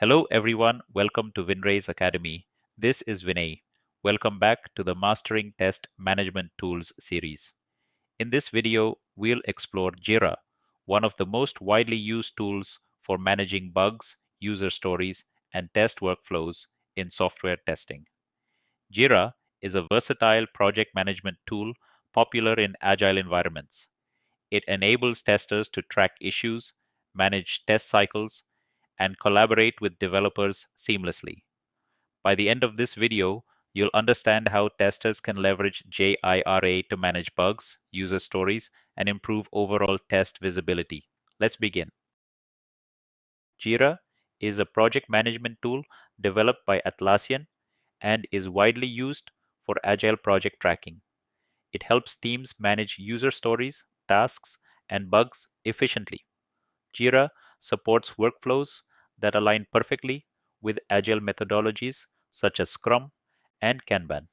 Hello everyone, welcome to Winray's Academy. This is Vinay. Welcome back to the Mastering Test Management Tools series. In this video, we'll explore JIRA, one of the most widely used tools for managing bugs, user stories, and test workflows in software testing. JIRA is a versatile project management tool popular in agile environments. It enables testers to track issues, manage test cycles, and collaborate with developers seamlessly. By the end of this video, you'll understand how testers can leverage JIRA to manage bugs, user stories, and improve overall test visibility. Let's begin. JIRA is a project management tool developed by Atlassian and is widely used for agile project tracking. It helps teams manage user stories, tasks, and bugs efficiently. JIRA supports workflows that align perfectly with agile methodologies such as Scrum and Kanban.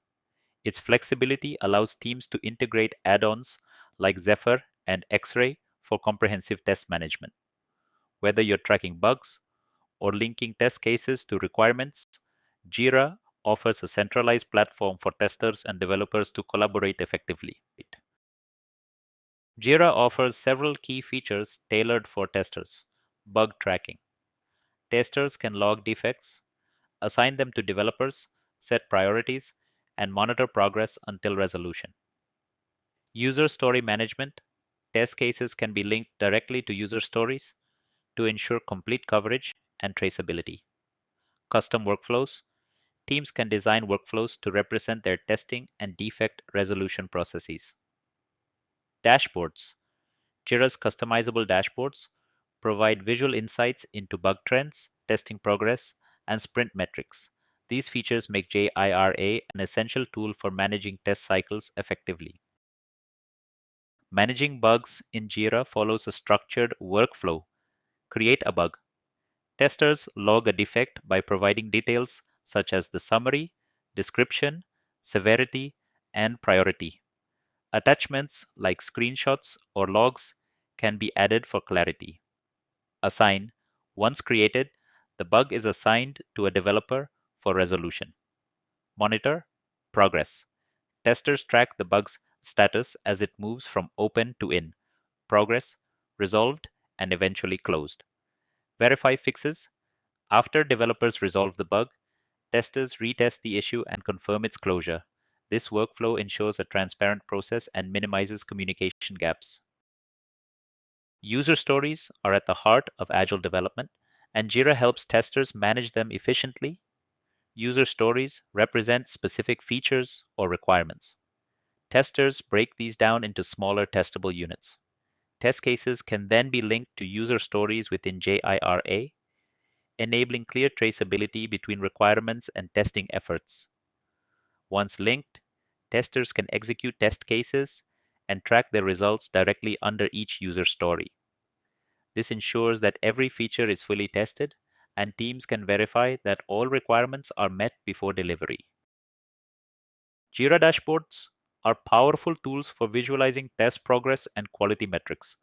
Its flexibility allows teams to integrate add-ons like Zephyr and Xray for comprehensive test management. Whether you're tracking bugs or linking test cases to requirements, JIRA offers a centralized platform for testers and developers to collaborate effectively. JIRA offers several key features tailored for testers. Bug tracking. Testers can log defects, assign them to developers, set priorities, and monitor progress until resolution. User story management. Test cases can be linked directly to user stories to ensure complete coverage and traceability. Custom workflows. Teams can design workflows to represent their testing and defect resolution processes. Dashboards. JIRA's customizable dashboards provide visual insights into bug trends, testing progress, and sprint metrics. These features make JIRA an essential tool for managing test cycles effectively. Managing bugs in JIRA follows a structured workflow. Create a bug. Testers log a defect by providing details such as the summary, description, severity, and priority. Attachments like screenshots or logs can be added for clarity. Assign. Once created, the bug is assigned to a developer for resolution. Monitor. Progress. Testers track the bug's status as it moves from open to in, progress, resolved, and eventually closed. Verify fixes. After developers resolve the bug, testers retest the issue and confirm its closure. This workflow ensures a transparent process and minimizes communication gaps. User stories are at the heart of Agile development, and JIRA helps testers manage them efficiently. User stories represent specific features or requirements. Testers break these down into smaller testable units. Test cases can then be linked to user stories within JIRA, enabling clear traceability between requirements and testing efforts. Once linked, testers can execute test cases and track their results directly under each user story. This ensures that every feature is fully tested and teams can verify that all requirements are met before delivery. JIRA dashboards are powerful tools for visualizing test progress and quality metrics.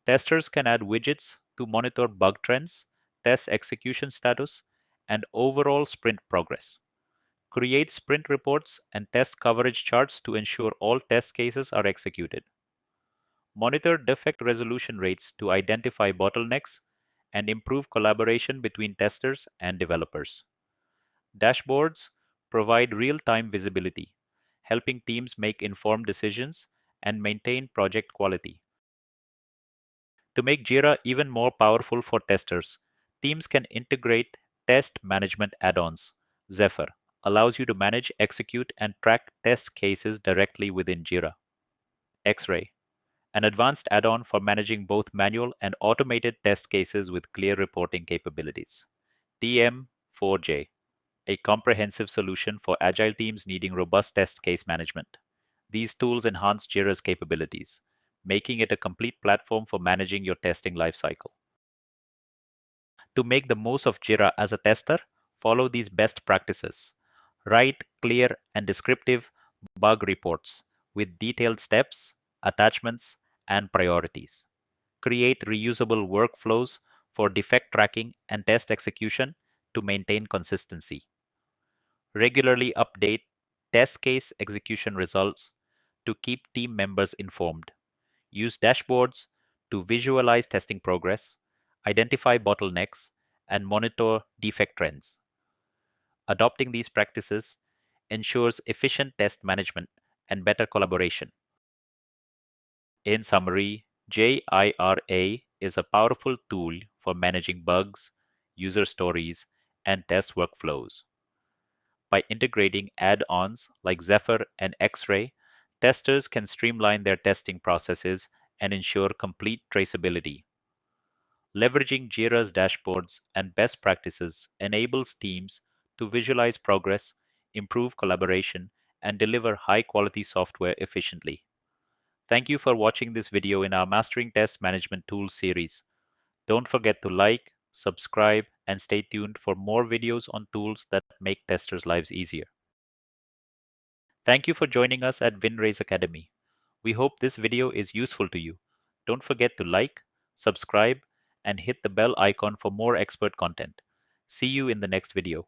Testers can add widgets to monitor bug trends, test execution status, and overall sprint progress. Create sprint reports and test coverage charts to ensure all test cases are executed. Monitor defect resolution rates to identify bottlenecks and improve collaboration between testers and developers. Dashboards provide real-time visibility, helping teams make informed decisions and maintain project quality. To make JIRA even more powerful for testers, teams can integrate test management add-ons. Zephyr allows you to manage, execute, and track test cases directly within JIRA. Xray, an advanced add-on for managing both manual and automated test cases with clear reporting capabilities. TM4J, a comprehensive solution for agile teams needing robust test case management. These tools enhance JIRA's capabilities, making it a complete platform for managing your testing lifecycle. To make the most of JIRA as a tester, follow these best practices. Write clear and descriptive bug reports with detailed steps, attachments, and priorities. Create reusable workflows for defect tracking and test execution to maintain consistency. Regularly update test case execution results to keep team members informed. Use dashboards to visualize testing progress, identify bottlenecks, and monitor defect trends. Adopting these practices ensures efficient test management and better collaboration. In summary, JIRA is a powerful tool for managing bugs, user stories, and test workflows. By integrating add-ons like Zephyr and Xray, testers can streamline their testing processes and ensure complete traceability. Leveraging JIRA's dashboards and best practices enables teams to visualize progress, improve collaboration, and deliver high-quality software efficiently. Thank you for watching this video in our Mastering Test Management Tools series. Don't forget to like, subscribe, and stay tuned for more videos on tools that make testers' lives easier. Thank you for joining us at WinRay's Academy. We hope this video is useful to you. Don't forget to like, subscribe, and hit the bell icon for more expert content. See you in the next video.